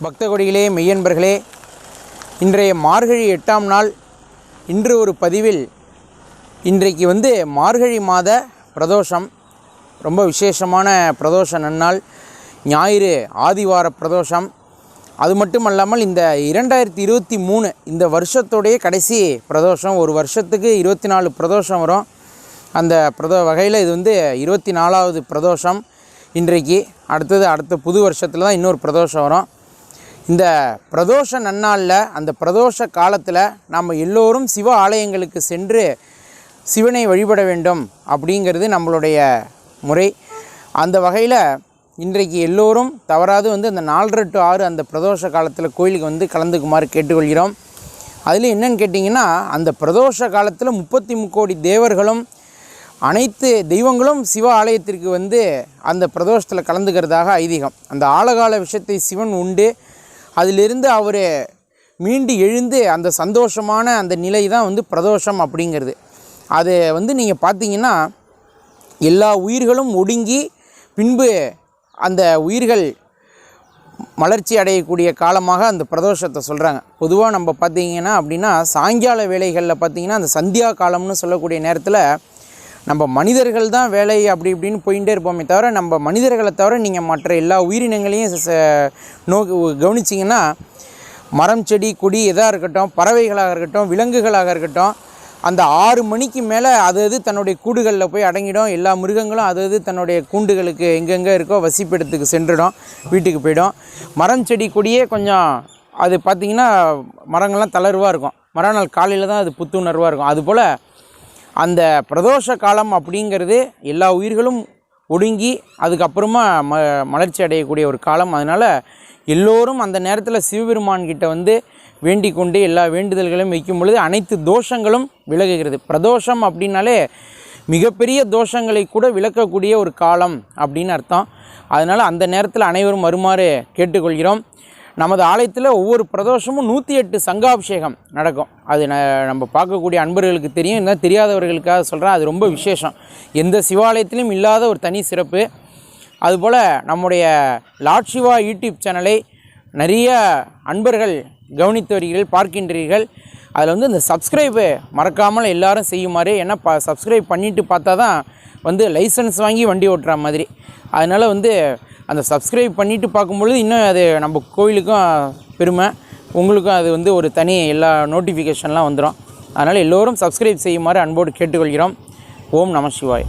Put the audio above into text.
பக்த கொடிகளே, மெய்யன்பர்களே, இன்றைய மார்கழி 8ஆம் நாள். இன்று ஒரு பதிவில் இன்றைக்கு மார்கழி மாத பிரதோஷம், ரொம்ப விசேஷமான பிரதோஷ நன்னாள், ஞாயிறு ஆதிவார பிரதோஷம். அது மட்டும் அல்லாமல் இந்த 2023 இந்த வருஷத்துடைய கடைசி பிரதோஷம். ஒரு வருஷத்துக்கு 24 பிரதோஷம் வரும். அந்த வகையில் இது 24வது பிரதோஷம் இன்றைக்கு. அடுத்த புது வருஷத்தில் தான் இன்னொரு பிரதோஷம் வரும். இந்த பிரதோஷ நன்னாளில், அந்த பிரதோஷ காலத்தில் நாம் எல்லோரும் சிவ ஆலயங்களுக்கு சென்று சிவனை வழிபட வேண்டும் அப்படிங்கிறது நம்மளுடைய முறை. அந்த வகையில் இன்றைக்கு எல்லோரும் தவறாது அந்த 4:30 to 6 அந்த பிரதோஷ காலத்தில் கோயிலுக்கு கலந்துக்குமாறு கேட்டுக்கொள்கிறோம். அதில் என்னென்னு கேட்டிங்கன்னா, அந்த பிரதோஷ காலத்தில் 33 கோடி தேவர்களும் அனைத்து தெய்வங்களும் சிவ ஆலயத்திற்கு அந்த பிரதோஷத்தில் கலந்துக்கிறதாக ஐதீகம். அந்த ஆழகால விஷயத்தை சிவன் உண்டு, அதிலிருந்து அவர் மீண்டு எழுந்து அந்த சந்தோஷமான அந்த நிலை தான் பிரதோஷம் அப்படிங்கிறது. அது நீங்கள் பார்த்தீங்கன்னா, எல்லா உயிர்களும் ஒடுங்கி பின்பு அந்த உயிர்கள் மலர்ச்சி அடையக்கூடிய காலமாக அந்த பிரதோஷத்தை சொல்கிறாங்க. பொதுவாக நம்ம பார்த்திங்கன்னா அப்படின்னா, சாயங்கால வேளைகளில் பார்த்திங்கன்னா அந்த சந்தியா காலம்னு சொல்லக்கூடிய நேரத்தில் நம்ம மனிதர்கள் தான் வேலை அப்படி இப்படின்னு போயிட்டே இருப்போமே தவிர, நம்ம மனிதர்களை தவிர நீங்கள் மற்ற எல்லா உயிரினங்களையும் கவனிச்சிங்கன்னா, மரம் செடி கொடி எதாக இருக்கட்டும், பறவைகளாக இருக்கட்டும், விலங்குகளாக இருக்கட்டும், அந்த 6 மணிக்கு மேலே அது தன்னுடைய கூடுகளில் போய் அடங்கிடும். எல்லா மிருகங்களும் அது தன்னுடைய கூண்டுகளுக்கு எங்கெங்கே இருக்கோ வசிப்பிடத்துக்கு சென்றுடும், வீட்டுக்கு போயிடும். மரம் செடி கொடியே கொஞ்சம் அது பார்த்திங்கன்னா மரங்கள்லாம் தளர்வாக இருக்கும், மறுநாள் காலையில் தான் அது புத்துணர்வாக இருக்கும். அதுபோல் அந்த பிரதோஷ காலம் அப்படிங்கிறது எல்லா உயிர்களும் ஒடுங்கி அதுக்கப்புறமா மலர்ச்சி அடையக்கூடிய ஒரு காலம். அதனால் எல்லோரும் அந்த நேரத்தில் சிவபெருமான்கிட்ட வேண்டிக் கொண்டு எல்லா வேண்டுதல்களையும் வைக்கும் பொழுது அனைத்து தோஷங்களும் விலகுகிறது. பிரதோஷம் அப்படின்னாலே மிகப்பெரிய தோஷங்களை கூட விலக்கக்கூடிய ஒரு காலம் அப்படின்னு அர்த்தம். அதனால் அந்த நேரத்தில் அனைவரும் வருமாறு கேட்டுக்கொள்கிறோம். நமது ஆலயத்தில் ஒவ்வொரு பிரதோஷமும் 108 சங்காபிஷேகம் நடக்கும். அது நம்ம பார்க்கக்கூடிய அன்பர்களுக்கு தெரியும், இன்னும் தெரியாதவர்களுக்காக சொல்கிறேன். அது ரொம்ப விசேஷம், எந்த சிவாலயத்திலும் இல்லாத ஒரு தனி சிறப்பு. அதுபோல் நம்முடைய லார்ட் சிவா யூடியூப் சேனலை நிறைய அன்பர்கள் கவனித்து வருகிறீர்கள், பார்க்கின்றீர்கள். அதில் இந்த சப்ஸ்கிரைபு மறக்காமல் எல்லாரும் செய்யுமாறு. ஏன்னா சப்ஸ்கிரைப் பண்ணிவிட்டு பார்த்தா தான் லைசன்ஸ் வாங்கி வண்டி ஓட்டுற மாதிரி. அதனால் அந்த சப்ஸ்கிரைப் பண்ணிவிட்டு பார்க்கும்பொழுது இன்னும் அது நம்ம கோயிலுக்கும் பெருமை, உங்களுக்கும் அது ஒரு தனி எல்லா நோட்டிஃபிகேஷன்லாம் வந்துடும். அதனால் எல்லோரும் சப்ஸ்கிரைப் செய்யுமாறு அன்போடு கேட்டுக்கொள்கிறோம். ஓம் நம சிவாய்.